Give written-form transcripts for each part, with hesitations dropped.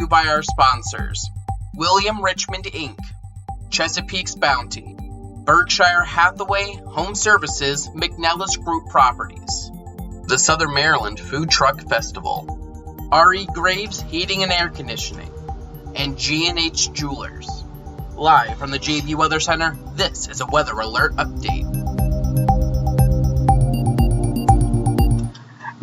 by our sponsors: William Richmond Inc., Chesapeake's Bounty, Berkshire Hathaway Home Services, McNellis Group Properties, the Southern Maryland Food Truck Festival, R.E. Graves Heating and Air Conditioning, and G&H Jewelers. Live from the JB Weather Center, this is a Weather Alert Update.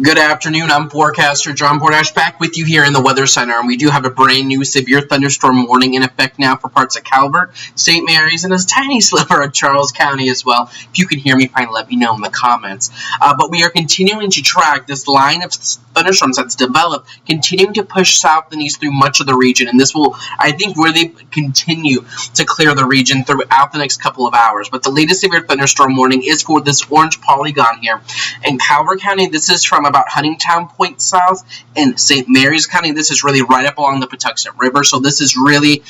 Good afternoon, I'm Forecaster John Bordash back with you here in the Weather Center, and we do have a brand new severe thunderstorm warning in effect now for parts of Calvert, St. Mary's, and a tiny sliver of Charles County as well. If you can hear me fine, let me know in the comments. But we are continuing to track this line of thunderstorms that's developed, continuing to push south and east through much of the region, and this will, I think, really continue to clear the region throughout the next couple of hours. But the latest severe thunderstorm warning is for this orange polygon here in Calvert County. This is from about Huntingtown Point south. In St. Mary's County, this is really right up along the Patuxent River, so this is really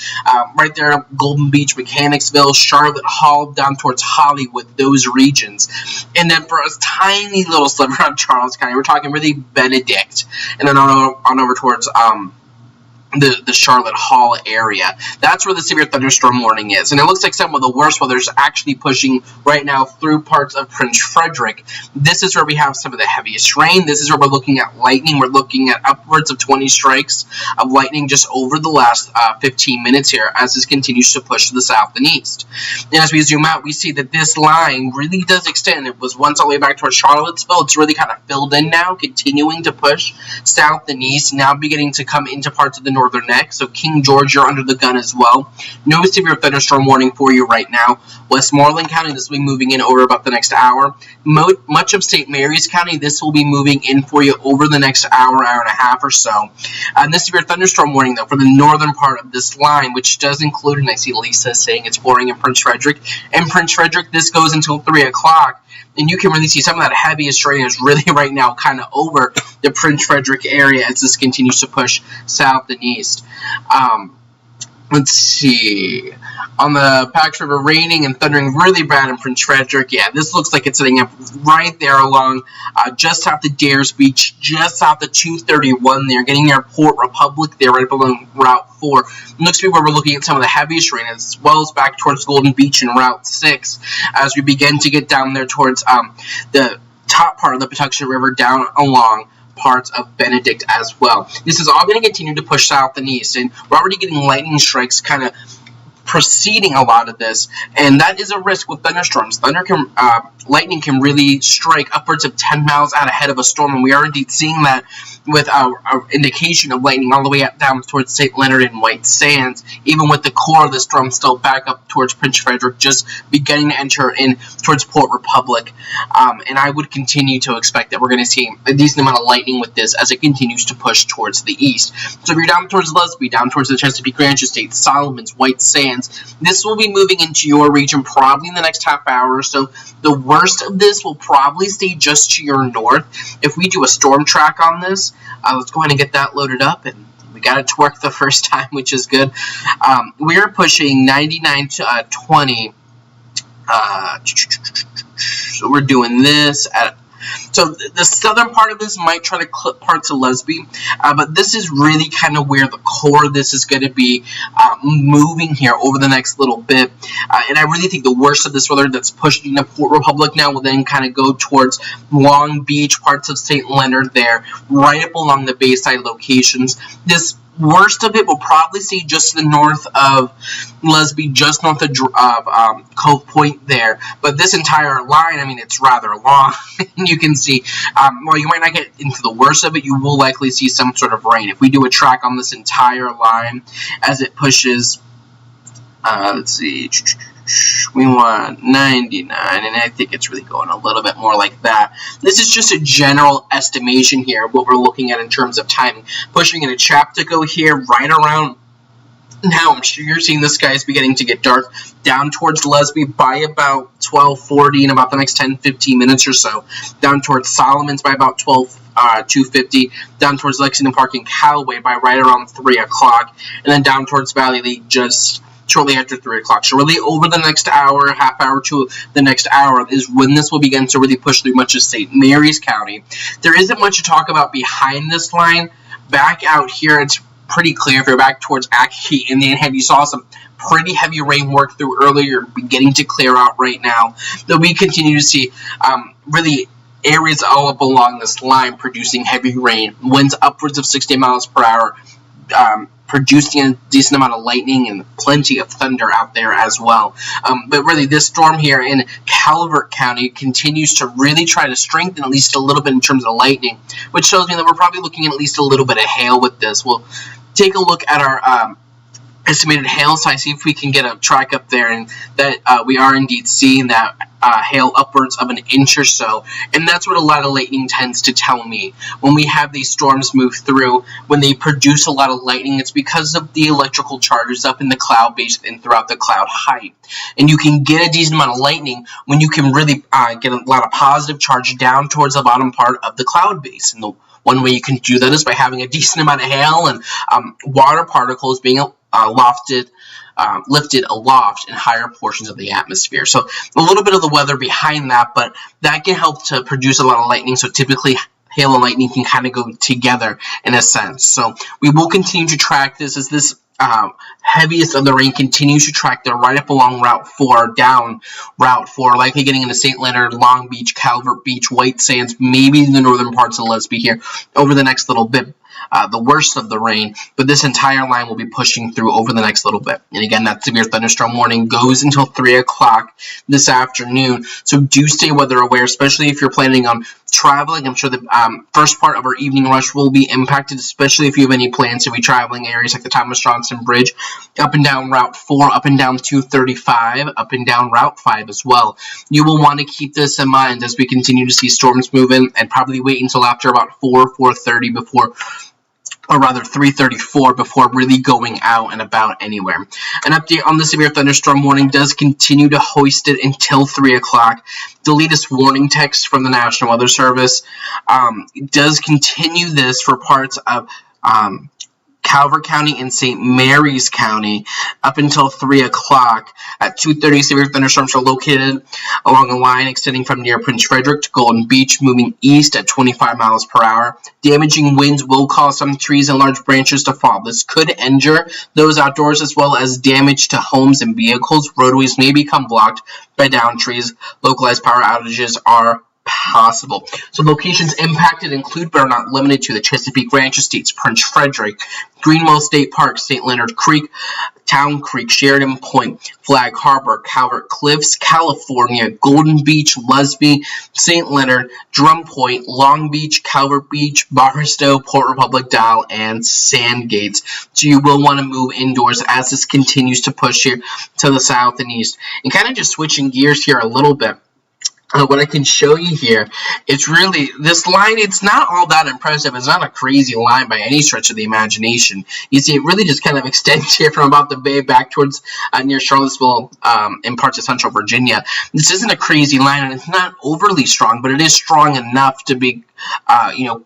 right there, Golden Beach, Mechanicsville, Charlotte Hall, down towards Hollywood, those regions. And then for a tiny little sliver on Charles County, we're talking really Benedict, and then on over towards the Charlotte Hall area. That's where the severe thunderstorm warning is. And it looks like some of the worst weather is actually pushing right now through parts of Prince Frederick. This is where we have some of the heaviest rain. This is where we're looking at lightning. We're looking at upwards of 20 strikes of lightning just over the last 15 minutes here as this continues to push to the south and east. And as we zoom out, we see that this line really does extend. It was once all the way back towards Charlottesville. It's really kind of filled in now, continuing to push south and east, now beginning to come into parts of the northern neck. So King George, you're under the gun as well. No severe thunderstorm warning for you right now. Westmoreland County, this will be moving in over about the next hour. Much of St. Mary's County, this will be moving in for you over the next hour, hour and a half or so. And this severe thunderstorm warning, though, for the northern part of this line, which does include, and I see Lisa saying it's pouring in Prince Frederick. In Prince Frederick, this goes until 3 o'clock. And you can really see some of that heaviest rain is really right now kind of over the Prince Frederick area as this continues to push south and east. Let's see. On the Pax River, raining and thundering really bad in Prince Frederick. Yeah, this looks like it's sitting up right there along just south of Dares Beach, just south of 231 there, getting near Port Republic there, right along Route 4. It looks to be where we're looking at some of the heaviest rain, as well as back towards Golden Beach and Route 6, as we begin to get down there towards the top part of the Patuxent River, down along parts of Benedict as well. This is all going to continue to push south and east, and we're already getting lightning strikes kind of preceding a lot of this, and that is a risk with thunderstorms. Lightning can really strike upwards of 10 miles out ahead of a storm, and we are indeed seeing that with our indication of lightning all the way up down towards St. Leonard and White Sands, even with the core of the storm still back up towards Prince Frederick, just beginning to enter in towards Port Republic. And I would continue to expect that we're going to see a decent amount of lightning with this as it continues to push towards the east. So if you're down towards Lesby, down towards the Chesapeake Ranch Estate, Solomons, White Sands, this will be moving into your region probably in the next half hour or so. The worst of this will probably stay just to your north. If we do a storm track on this, let's go ahead and get that loaded up, and we got it to work the first time, which is good. We are pushing 99 to 20. So we're doing this at. So the southern part of this might try to clip parts of Lesby, but this is really kind of where the core of this is going to be moving here over the next little bit. And I really think the worst of this weather that's pushing into Port Republic now will then kind of go towards Long Beach, parts of St. Leonard there, right up along the Bayside locations. This worst of it will probably stay just to the north of Lesby, just north of Cove Point there. But this entire line, I mean, it's rather long. And you can see, while you might not get into the worst of it, you will likely see some sort of rain. If we do a track on this entire line as it pushes, let's see, we want 99, and I think it's really going a little bit more like that. This is just a general estimation here, what we're looking at in terms of timing. Pushing in a Chaptico here, right around now. I'm sure you're seeing the skies beginning to get dark down towards Lesby by about 12:40 in about the next 10-15 minutes or so. Down towards Solomons by about 2:50. Down towards Lexington Park and Callaway by right around 3 o'clock. And then down towards Valley League just shortly after 3 o'clock. So really over the next hour, half hour to the next hour is when this will begin to really push through much of St. Mary's County. There isn't much to talk about behind this line. Back out here, it's pretty clear. If you're back towards Aki Indian Head, you saw some pretty heavy rain work through earlier, beginning to clear out right now. Though we continue to see really areas all up along this line producing heavy rain, winds upwards of 60 miles per hour, producing a decent amount of lightning and plenty of thunder out there as well. But really, this storm here in Calvert County continues to really try to strengthen at least a little bit in terms of lightning, which shows me that we're probably looking at least a little bit of hail with this. We'll take a look at our estimated hail size, see if we can get a track up there, and that we are indeed seeing that hail upwards of an inch or so, and that's what a lot of lightning tends to tell me. When we have these storms move through, when they produce a lot of lightning, it's because of the electrical charges up in the cloud base and throughout the cloud height. And you can get a decent amount of lightning when you can really get a lot of positive charge down towards the bottom part of the cloud base. And the one way you can do that is by having a decent amount of hail and water particles being lifted aloft in higher portions of the atmosphere. So a little bit of the weather behind that, but that can help to produce a lot of lightning. So typically hail and lightning can kind of go together in a sense. So we will continue to track this as this heaviest of the rain continues to track there right up along Route 4, down Route 4, likely getting into St. Leonard, Long Beach, Calvert Beach, White Sands, maybe the northern parts of Lesby here over the next little bit. The worst of the rain, but this entire line will be pushing through over the next little bit. And again, that severe thunderstorm warning goes until 3 o'clock this afternoon, so do stay weather aware, especially if you're planning on traveling. I'm sure the first part of our evening rush will be impacted, especially if you have any plans to be traveling areas like the Thomas Johnson Bridge, up and down Route 4, up and down 235, up and down Route 5 as well. You will want to keep this in mind as we continue to see storms move in, and probably wait until after about 4:30 before, or rather 3:34 before really going out and about anywhere. An update on the severe thunderstorm warning does continue to hoist it until 3 o'clock. The latest warning text from the National Weather Service does continue this for parts of Calvert County and St. Mary's County up until 3 o'clock. At 2:30, severe thunderstorms are located along a line extending from near Prince Frederick to Golden Beach, moving east at 25 miles per hour. Damaging winds will cause some trees and large branches to fall. This could injure those outdoors as well as damage to homes and vehicles. Roadways may become blocked by downed trees. Localized power outages are possible. So locations impacted include but are not limited to the Chesapeake Ranch Estates, Prince Frederick, Greenwell State Park, St. Leonard Creek, Town Creek, Sheridan Point, Flag Harbor, Calvert Cliffs, California, Golden Beach, Lesby, St. Leonard, Drum Point, Long Beach, Calvert Beach, Barstow, Port Republic, Dial, and Sandgates. So you will want to move indoors as this continues to push here to the south and east. And kind of just switching gears here a little bit. What I can show you here, it's really, this line, it's not all that impressive. It's not a crazy line by any stretch of the imagination. You see, it really just kind of extends here from about the bay back towards near Charlottesville and parts of central Virginia. This isn't a crazy line, and it's not overly strong, but it is strong enough to be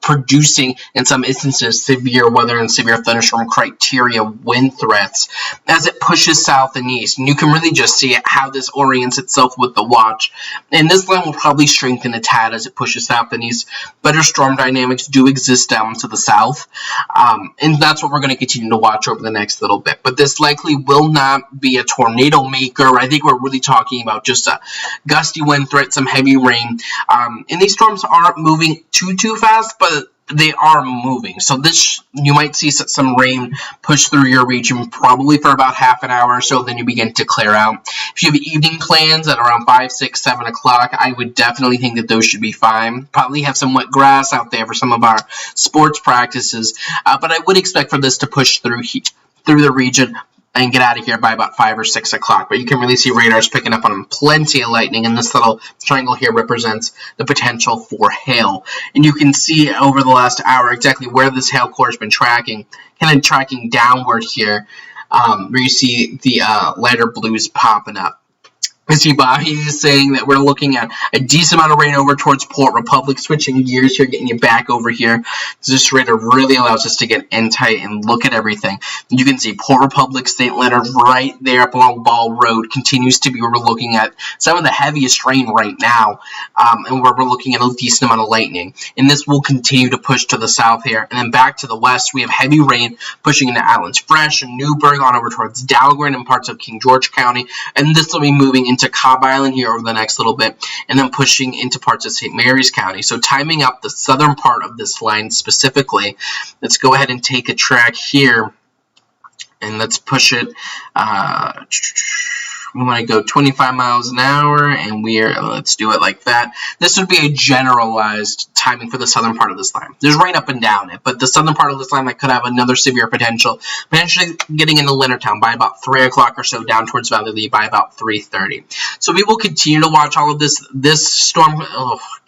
producing, in some instances, severe weather and severe thunderstorm criteria wind threats as it pushes south and east. And you can really just see how this orients itself with the watch. And this line will probably strengthen a tad as it pushes south and east. Better storm dynamics do exist down to the south. And that's what we're going to continue to watch over the next little bit. But this likely will not be a tornado maker. I think we're really talking about just a gusty wind threat, some heavy rain. And these storms aren't moving too fast, but they are moving. So this, you might see some rain push through your region probably for about half an hour or so, then you begin to clear out. If you have evening plans at around 5, 6, 7 o'clock, I would definitely think that those should be fine. Probably have some wet grass out there for some of our sports practices, but I would expect for this to push through the region and get out of here by about 5 or 6 o'clock. But you can really see radars picking up on plenty of lightning, and this little triangle here represents the potential for hail. And you can see over the last hour exactly where this hail core has been tracking, kind of tracking downward here, where you see the lighter blues popping up. I see Bobby is saying that we're looking at a decent amount of rain over towards Port Republic. Switching gears here, getting you back over here. This radar really allows us to get in tight and look at everything. You can see Port Republic, St. Leonard right there up along Ball Road continues to be where we're looking at some of the heaviest rain right now, and where we're looking at a decent amount of lightning. And this will continue to push to the south here. And then back to the west, we have heavy rain pushing into Islands Fresh and Newburgh on over towards Dahlgren and parts of King George County. And this will be moving into Cobb Island here over the next little bit, and then pushing into parts of St. Mary's County. So timing up the southern part of this line specifically, let's go ahead and take a track here, and let's push it. We want to go 25 miles an hour, and let's do it like that. This would be a generalized timing for the southern part of this line. There's rain up and down it, but the southern part of this line that could have another severe potentially getting into Leonardtown by about 3 o'clock or so, down towards Valley Lee by about 3:30. So we will continue to watch all of this. This storm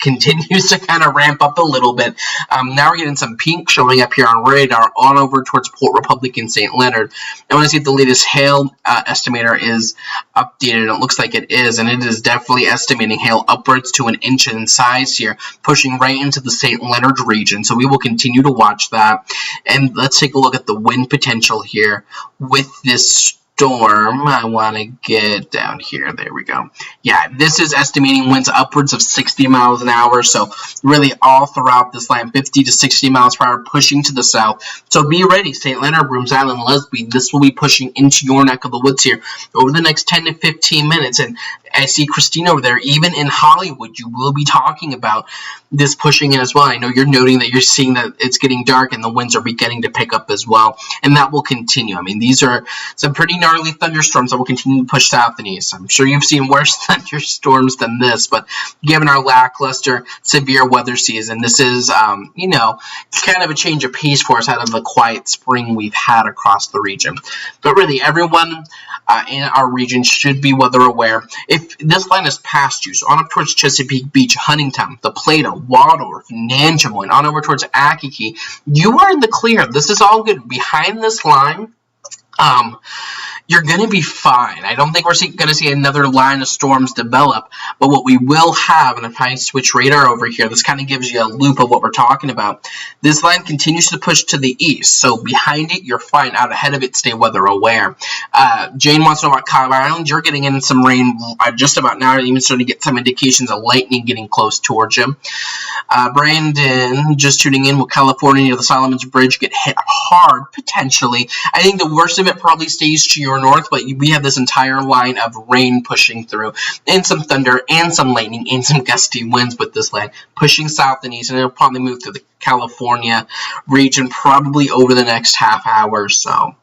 continues to kind of ramp up a little bit. Now we're getting some pink showing up here on radar on over towards Port Republic and St. Leonard. I want to see if the latest hail estimator is updated. It looks like it is, and it is definitely estimating hail upwards to 1 inch in size here, pushing right into the St. Leonard region. So we will continue to watch that. And let's take a look at the wind potential here with this storm. I want to get down here. There we go. Yeah, this is estimating winds upwards of 60 miles an hour. So really all throughout this line, 50 to 60 miles per hour pushing to the south. So be ready, St. Leonard, Brooms Island, Lesby. This will be pushing into your neck of the woods here over the next 10 to 15 minutes. And I see Christine over there. Even in Hollywood, you will be talking about this pushing in as well. I know you're noting that you're seeing that it's getting dark and the winds are beginning to pick up as well. And that will continue. I mean, these are some pretty gnarly thunderstorms that will continue to push south and east. I'm sure you've seen worse thunderstorms than this, but given our lackluster, severe weather season, this is, you know, kind of a change of pace for us out of the quiet spring we've had across the region. But really, everyone in our region should be weather aware. If this line is past you, so on up towards Chesapeake Beach, Huntington, the Plato, Waldorf, Nanjemoy, on over towards Akiki, you are in the clear. This is all good. Behind this line, you're going to be fine. I don't think we're going to see another line of storms develop, but what we will have, and if I switch radar over here, this kind of gives you a loop of what we're talking about. This line continues to push to the east, so behind it, you're fine. Out ahead of it, stay weather aware. Jane wants to know about Cobb Island. You're getting in some rain just about now, even starting to get some indications of lightning getting close towards you. Brandon, just tuning in, will California near the Solomons Bridge get hit hard, potentially? I think the worst of it probably stays to your north, but we have this entire line of rain pushing through, and some thunder, and some lightning, and some gusty winds with this line pushing south and east, and it'll probably move through the California region probably over the next half hour or so.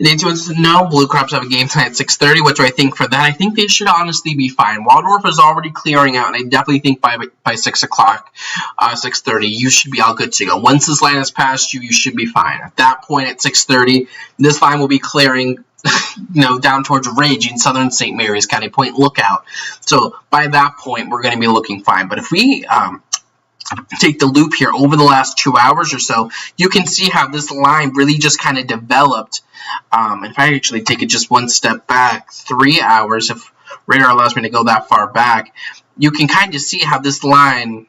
Nancy wants to know, Blue Crops have a game tonight at 6:30. What do I think for that? I think they should honestly be fine. Waldorf is already clearing out, and I definitely think by 6 o'clock, 6:30, you should be all good to go. Once this line is past you, you should be fine. At that point, at 6:30, this line will be clearing, you know, down towards raging southern St. Mary's County Point Lookout. So by that point, we're going to be looking fine. But if we take the loop here over the last 2 hours or so, you can see how this line really just kind of developed. If I actually take it just one step back, 3 hours, if radar allows me to go that far back, you can kind of see how this line,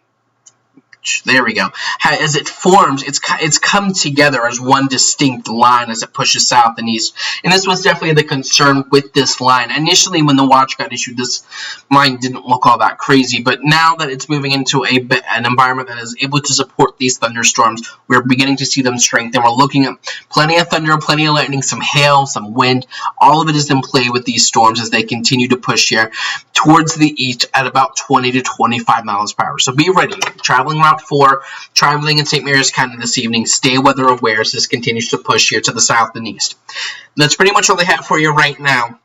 there we go, as it forms, it's come together as one distinct line as it pushes south and east. And this was definitely the concern with this line. Initially, when the watch got issued, this line didn't look all that crazy, but now that it's moving into an environment that is able to support these thunderstorms, we're beginning to see them strengthen. We're looking at plenty of thunder, plenty of lightning, some hail, some wind. All of it is in play with these storms as they continue to push here towards the east at about 20 to 25 miles per hour. So be ready. Traveling Route 4, traveling in St. Mary's County this evening. Stay weather aware as this continues to push here to the south and east. That's pretty much all I have for you right now.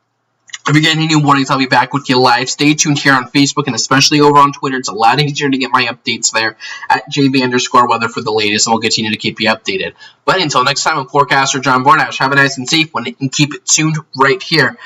If you get any new warnings, I'll be back with you live. Stay tuned here on Facebook and especially over on Twitter. It's a lot easier to get my updates there at JB_weather for the latest, and we'll continue to keep you updated. But until next time, I'm Forecaster John Bordash. Have a nice and safe one, and keep it tuned right here